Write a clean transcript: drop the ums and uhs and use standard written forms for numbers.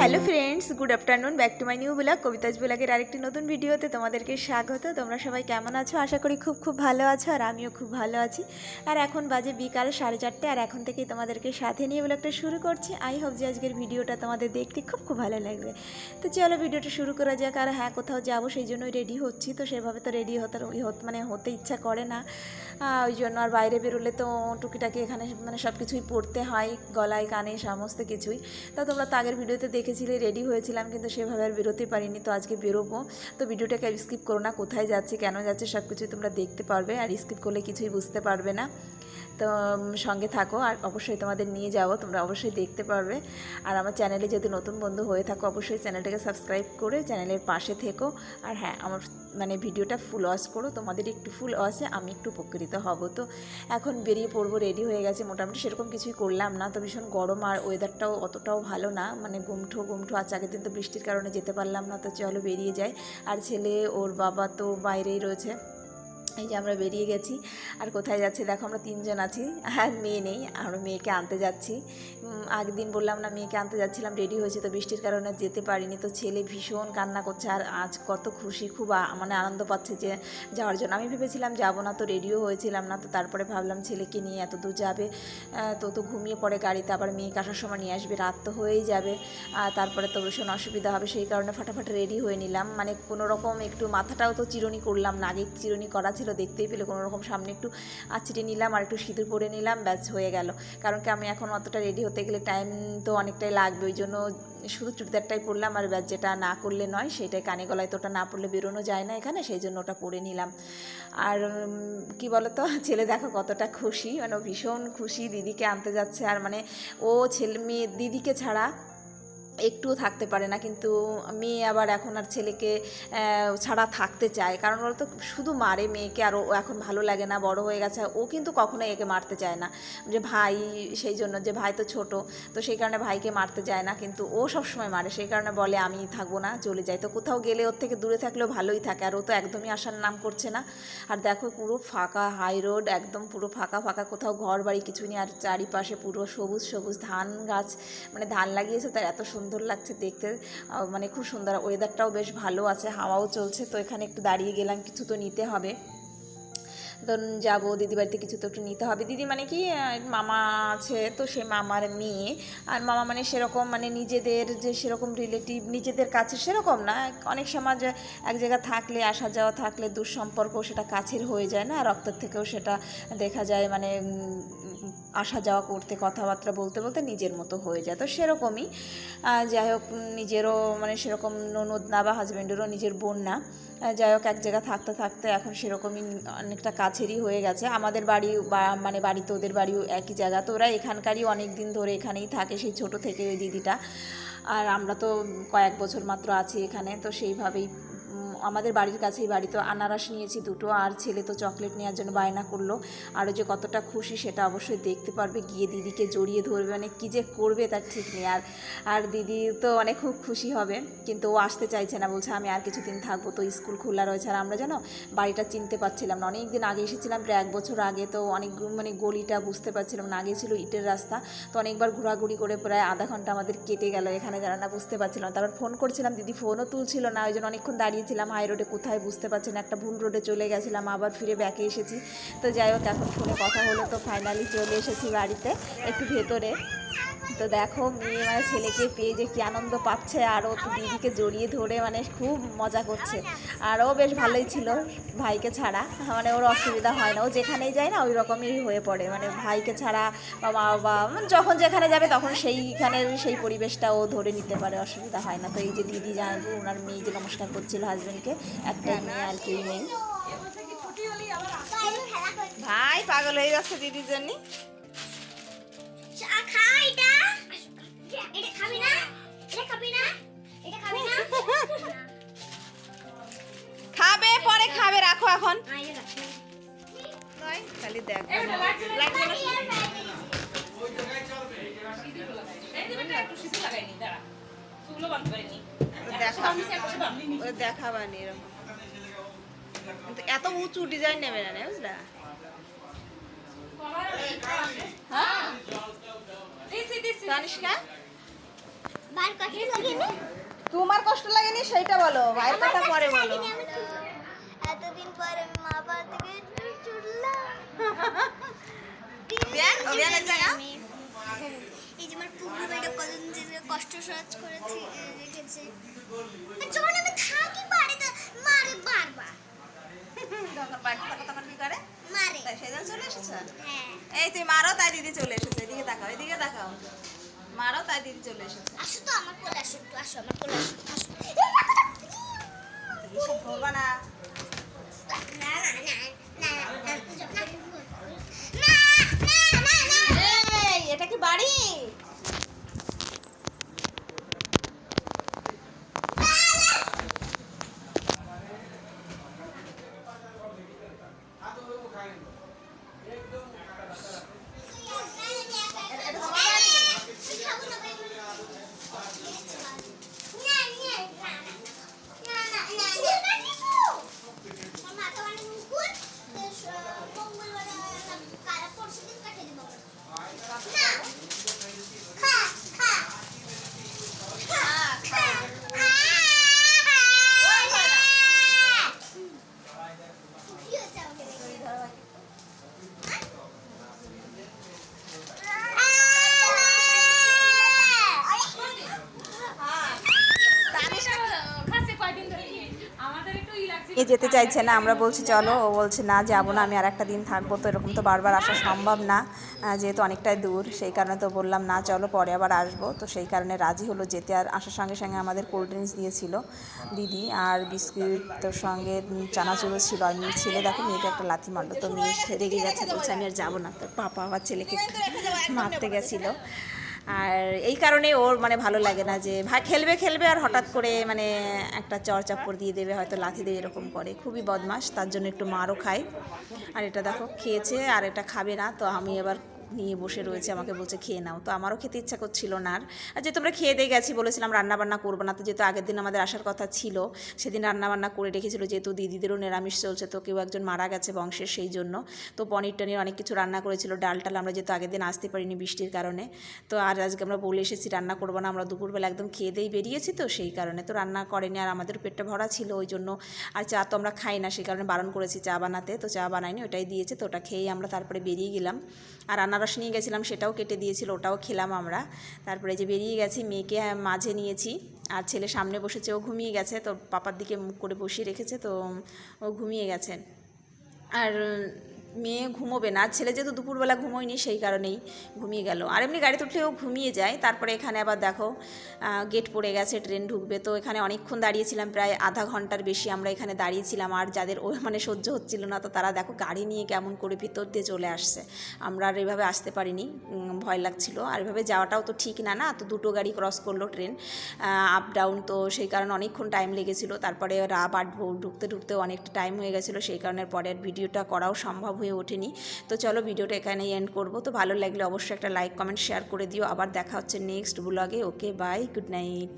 Hello friends, good afternoon, back to my new blog. Kabita's ব্লগের আরেকটি নতুন ভিডিওতে তোমাদেরকে স্বাগত। তোমরা সবাই কেমন আছো? আশা করি খুব ভালো আছো, আর আমিও খুব ভালো আছি। আর এখন বাজে বিকাল 4:30, আর এখন থেকেই তোমাদেরকে সাথে নিয়ে ব্লগটা শুরু করছি। আই হোপ যে আজকের ভিডিওটা তোমাদের দেখতে খুব ভালো লাগবে। তো চলো ভিডিওটা শুরু করা যাক। আর হ্যাঁ, কোথাও যাবো সেই জন্যই রেডি হচ্ছি। তো সেভাবে তো রেডি হতে ইচ্ছা করে না, ওই জন্য আর বাইরে বেরোলে তো টুকিটাকি এখানে সব কিছুই পরতে হয়, গলায় কানে সমস্ত কিছুই। তো তোমরা তো আগের ভিডিওতে দেখেছিলে রেডি হয়েছিলাম, কিন্তু সেভাবে আর বেরোতে পারিনি। তো আজকে বেরোবো, তো ভিডিওটাকে স্কিপ করো না। কোথায় যাচ্ছি, কেন যাচ্ছি, সব কিছুই তোমরা দেখতে পারবে, আর স্কিপ করলে কিছুই বুঝতে পারবে না। তো সঙ্গে থাকো, আর অবশ্যই তোমাদের নিয়ে যাবো, তোমরা অবশ্যই দেখতে পারবে। আর আমার চ্যানেলে যদি নতুন বন্ধু হয়ে থাকো, অবশ্যই চ্যানেলটাকে সাবস্ক্রাইব করে চ্যানেলের পাশে থেকো। আর হ্যাঁ, আমার ভিডিওটা ফুল ওয়াচ করো, তোমাদের একটু ফুল ওয়াচে আমি একটু উপকৃত হব। তো এখন বেরিয়ে পড়বো, রেডি হয়ে গেছে। মোটামুটি সেরকম কিছুই করলাম না, তো ভীষণ গরম, আর ওয়েদারটাও অতটাও ভালো না, গুমঠো আছে। আগের দিন তো বৃষ্টির কারণে যেতে পারলাম না। তো চলো বেরিয়ে যাই। আর ছেলে ওর বাবা তো বাইরেই রয়েছে। এই যে আমরা বেরিয়ে গেছি। আর কোথায় যাচ্ছি দেখো, আমরা 3 জন আছি, আর মেয়ে নেই। আমরা মেয়েকে আনতে যাচ্ছি। আগের দিন বললাম না, মেয়েকে আনতে যাচ্ছিলাম, রেডি হয়েছে, তো বৃষ্টির কারণে যেতে পারিনি। তো ছেলে ভীষণ কান্না করছে, আর আজ কত খুশি, খুব আনন্দ পাচ্ছে যে যাওয়ার জন্য। আমি ভেবেছিলাম যাবো না, তো রেডিও হয়েছিলাম না। তো তারপরে ভাবলাম ছেলেকে নিয়ে এত দূর যাবে, তো ঘুমিয়ে পড়ে গাড়িতে, আবার মেয়েকে আসার সময় নিয়ে আসবে, রাত তো হয়েই যাবে। তারপরে তো ভীষণ অসুবিধা হবে, সেই কারণে ফাটাফাট রেডি হয়ে নিলাম। কোনো রকম একটু মাথাটাও তো চিরুনি করলাম না, আগে চিরুনি করা ছিল, দেখতেই পেলে। কোনো রকম সামনে একটু আঁচড়ে নিলাম, আর একটু সিঁদুর পরে নিলাম, ব্যাস হয়ে গেল। কারণ কি, আমি এখন অতটা রেডি হতে গেলে টাইম তো অনেকটাই লাগবে, ওই জন্য শুধু চুড়িদারটাই পরলাম। আর ব্যাস যেটা না করলে নয়, সেটাই কানে গলায়, তো ওটা না পরলে বেরোনো যায় না এখানে, সেই জন্য ওটা পরে নিলাম। আর কি বলতো, ছেলে দেখো কতটা খুশি, ভীষণ খুশি, দিদিকে আনতে যাচ্ছে। আর ও ছেলে মেয়ে দিদিকে ছাড়া একটুও থাকতে পারে না, কিন্তু মেয়ে আবার এখন আর ছেলেকে ছাড়া থাকতে চায়। কারণ বলতো, শুধু মারে মেয়েকে, আর ও এখন ভালো লাগে না, বড় হয়ে গেছে। ও কিন্তু কখনোই একে মারতে চায় না, যে ভাই, সেই জন্য, যে ভাই তো ছোট, তো সেই কারণে ভাইকে মারতে চায় না, কিন্তু ও সবসময় মারে। সেই কারণে বলে আমি থাকবো না, চলে যাই। তো কোথাও গেলে ওর থেকে দূরে থাকলেও ভালোই থাকে, আর ও তো একদমই আসার নাম করছে না। আর দেখো পুরো ফাঁকা হাই রোড, একদম পুরো ফাঁকা, কোথাও ঘর বাড়ি কিছু নেই, আর চারিপাশে পুরো সবুজ ধান গাছ, ধান লাগিয়েছে, তার এত সুন্দর লাগছে দেখতে। খুব সুন্দর, ওয়েদারটাও বেশ ভালো আছে, হাওয়াও চলছে। তো এখানে একটু দাঁড়িয়ে গেলাম, কিছু তো নিতে হবে। তো যাবো দিদি বাড়িতে, কিছু তো একটু নিতে হবে। দিদি কি মামা আছে, তো সে মামার মেয়ে। আর মামা সেরকম নিজেদের যে সেরকম রিলেটিভ, নিজেদের কাছে সেরকম না। অনেক সময় এক জায়গায় থাকলে, আসা যাওয়া থাকলে, দুঃসম্পর্ক সেটা কাছের হয়ে যায় না, রক্তের থেকেও সেটা দেখা যায়, আসা যাওয়া করতে, কথাবার্তা বলতে নিজের মতো হয়ে যায়। তো সেরকমই, যাই হোক, নিজেরও সেরকম ননদ না, বা হাজব্যান্ডেরও নিজের বোন না। যাই হোক, এক জায়গায় থাকতে এখন সেরকমই অনেকটা কাছেরই হয়ে গেছে। আমাদের বাড়ি বা বাড়িতে ওদের বাড়িও একই জায়গা, তো ওরা এখানকারই অনেক দিন ধরে এখানেই থাকে, সেই ছোট থেকে ওই দিদিটা। আর আমরা তো কয়েক বছর মাত্র আছি এখানে, তো সেইভাবেই আমাদের বাড়ির কাছেই বাড়ি। তো আনারস নিয়েছি 2টো, আর ছেলে তো চকলেট নেওয়ার জন্য বায়না করলো। আরও যে কতটা খুশি সেটা অবশ্যই দেখতে পারবে, গিয়ে দিদিকে জড়িয়ে ধরবে, কী যে করবে তার ঠিক নেই। আর দিদি তো খুব খুশি হবে, কিন্তু ও আসতে চাইছে না, বলছে আমি আর কিছুদিন থাকবো, তো স্কুল খোলা রয়েছে। আর আমরা জানো বাড়িটা চিনতে পারছিলাম না, অনেক দিন আগে এসেছিলাম, প্রায় 1 বছর আগে। তো অনেক গলিটা বুঝতে পারছিলাম না, আগে ছিল ইটের রাস্তা। তো অনেকবার ঘোরাঘুরি করে প্রায় আধা ঘন্টা আমাদের কেটে গেল এখানে, যারা না বুঝতে পারছিলাম। তারপর ফোন করছিলাম, দিদি ফোনও তুলছিল না, ওই জন্য অনেকক্ষণ দাঁড়িয়েছিলাম হাই রোডে, কোথায় বুঝতে পারছি না, একটা ভুল রোডে চলে গেছিলাম, আবার ফিরে ব্যাকে এসেছি। তো যাই হোক, এখন ফোনে কথা হলো, তো ফাইনালি চলে এসেছি বাড়িতে, একটু ভেতরে। তো দেখো মেয়ে ছেলেকে পেয়ে যে কী আনন্দ পাচ্ছে, আর ও তো দিদিকে জড়িয়ে ধরে খুব মজা করছে। আর ও বেশ ভালোই ছিল ভাইকে ছাড়া, ওর অসুবিধা হয় না, ও যেখানেই যায় না ওই রকমই হয়ে পড়ে, ভাইকে ছাড়া বা মা বাবা যখন যেখানে যাবে তখন সেইখানের সেই পরিবেশটা ও ধরে নিতে পারে, অসুবিধা হয় না। তো এই যে দিদি জানবো, ওনার মেয়ে যে নমস্কার করছিল হাজব্যান্ডকে, একটাই মেয়ে আর কেউ নেই। ভাই পাগল হয়ে যাচ্ছে দিদির জন্য। খাবে পরে খাবে, রাখো এখন। খালি দেখ দেখাবানি এরকম, কিন্তু এত উঁচু ডিজাইন নেবে না, বুঝলা? তানিষ্কা তোমার কষ্ট লাগেনি সেইটা বলো, ভাইয়ের কথা পরে বলো। এতদিন পরে মা বাবা থেকে ছুটলাম। এই যে আমার পুকুর বাড়িটা কতদিন যে কষ্ট সহ্য করেছি রেখেছে, যখন আমি থাকি বাড়িতে মারে বারবার। যখন বাড়িতে থাকো তখন কি করে? মারে। সেদিন চলে এসেছে। হ্যাঁ। এই তুই মারো তাই দিদি চলে এসেছে, এদিকে তাকাও, এদিকে তাকাও। মারো তাই দিদি চলে এসেছে। আসো তো আমার কোলে আসো, একটু আসো আমার কোলে আসো। এসব করবা না। না না না না না। এই, এটা কি বাড়ি? এ যেতে চাইছে না, আমরা বলছি চলো, ও বলছে না যাবো না, আমি আর একটা দিন থাকবো, তো এরকম তো বারবার আসা সম্ভব না, যেহেতু অনেকটাই দূর, সেই কারণে তো বললাম না চলো পরে আবার আসবো। তো সেই কারণে রাজি হলো যেতে। আর আসার সঙ্গে সঙ্গে আমাদের কোল্ড ড্রিঙ্কস দিয়েছিল দিদি, আর বিস্কুট, তোর সঙ্গে চানাচুরও ছিল। আর মেয়ের ছেলে দেখো মেয়েকে একটা লাথি মারলো, তো মেয়ে রেগে গেছে, বলছে আমি আর যাবো না। তো পাপা আবার ছেলেকে মারতে গেছিলো। আর এই কারণে ওর মানে ভালো লাগে না যে ভাই খেলবে খেলবে আর হঠাৎ করে মানে একটা চর চাপড় দিয়ে দেবে, হয়তো লাথি দিয়ে এরকম করে, খুবই বদমাশ, তার জন্য একটু মারও খায়। আর এটা দেখো খেয়েছে, আর এটা খাবে না, তো আমি এবার নিয়ে বসে রয়েছে, আমাকে বলছে খেয়ে নাও। তো আমারও খেতে ইচ্ছা করছিল না। আর যেহেতু আমরা খেয়ে দিয়ে গেছি, বলেছিলাম রান্নাবান্না করবো না, তো যেহেতু আগের দিন আমাদের আসার কথা ছিল, সেদিন রান্নাবান্না করে রেখেছিল, যেহেতু দিদিদেরও নিরামিষ চলছে, তো কেউ একজন মারা গেছে বংশের, সেই জন্য তো পনির টনির অনেক কিছু রান্না করেছিল, ডাল টাল আমরা যেহেতু আগের দিন আসতে পারিনি বৃষ্টির কারণে, তো আর আজকে আমরা বলে এসেছি রান্না করবো না, আমরা দুপুরবেলা একদম খেয়ে দিয়েই বেরিয়েছি, তো সেই কারণে তো রান্না করেনি। আর আমাদের পেটটা ভরা ছিল ওই জন্য, আর চা তো আমরা খাই না, সেই কারণে বারণ করেছি চা বানাতে, তো চা বানাইনি, ওটাই দিয়েছে, তো ওটা খেয়েই আমরা তারপরে বেরিয়ে গেলাম। আর আনারস নিয়ে গেছিলাম, সেটাও কেটে দিয়েছিল, ওটাও খেলাম আমরা। তারপরে যে বেরিয়ে গেছি, মেয়েকে মাঝে নিয়েছি, আর ছেলে সামনে বসেছে, ও ঘুমিয়ে গেছে, তো পাপার দিকে মুখ করে বসিয়ে রেখেছে, তো ও ঘুমিয়ে গেছে। আর মেয়ে ঘুমোবে না, আর ছেলে যেহেতু দুপুরবেলা ঘুমোয়নি, সেই কারণেই ঘুমিয়ে গেল। আর এমনি গাড়িতে উঠলেও ঘুমিয়ে যায়। তারপরে এখানে আবার দেখো গেট পড়ে গেছে, ট্রেন ঢুকবে, তো এখানে অনেকক্ষণ দাঁড়িয়েছিলাম, প্রায় আধা ঘন্টার বেশি আমরা এখানে দাঁড়িয়েছিলাম। আর যাদের ও মানে সহ্য হচ্ছিল না, তো তারা দেখো গাড়ি নিয়ে কেমন করে ভিতর দিয়ে চলে আসছে। আমরা আর এভাবে আসতে পারিনি, ভয় লাগছিল। আর এভাবে যাওয়াটাও তো ঠিক না, না তো দুটো গাড়ি ক্রস করলো ট্রেন, আপ ডাউন, তো সেই কারণে অনেকক্ষণ টাইম লেগেছিলো। তারপরে আবার ঢুকতে ঢুকতে অনেকটা টাইম হয়ে গেছিলো, সেই কারণে পরের ভিডিওটা করাও সম্ভব হয়ে ওঠেনি। তো চলো ভিডিওটা এখানেই এন্ড করবো। তো ভালো লাগলে অবশ্যই একটা লাইক কমেন্ট শেয়ার করে দিও। আবার দেখা হচ্ছে নেক্সট ব্লগে। Okay bye, good night.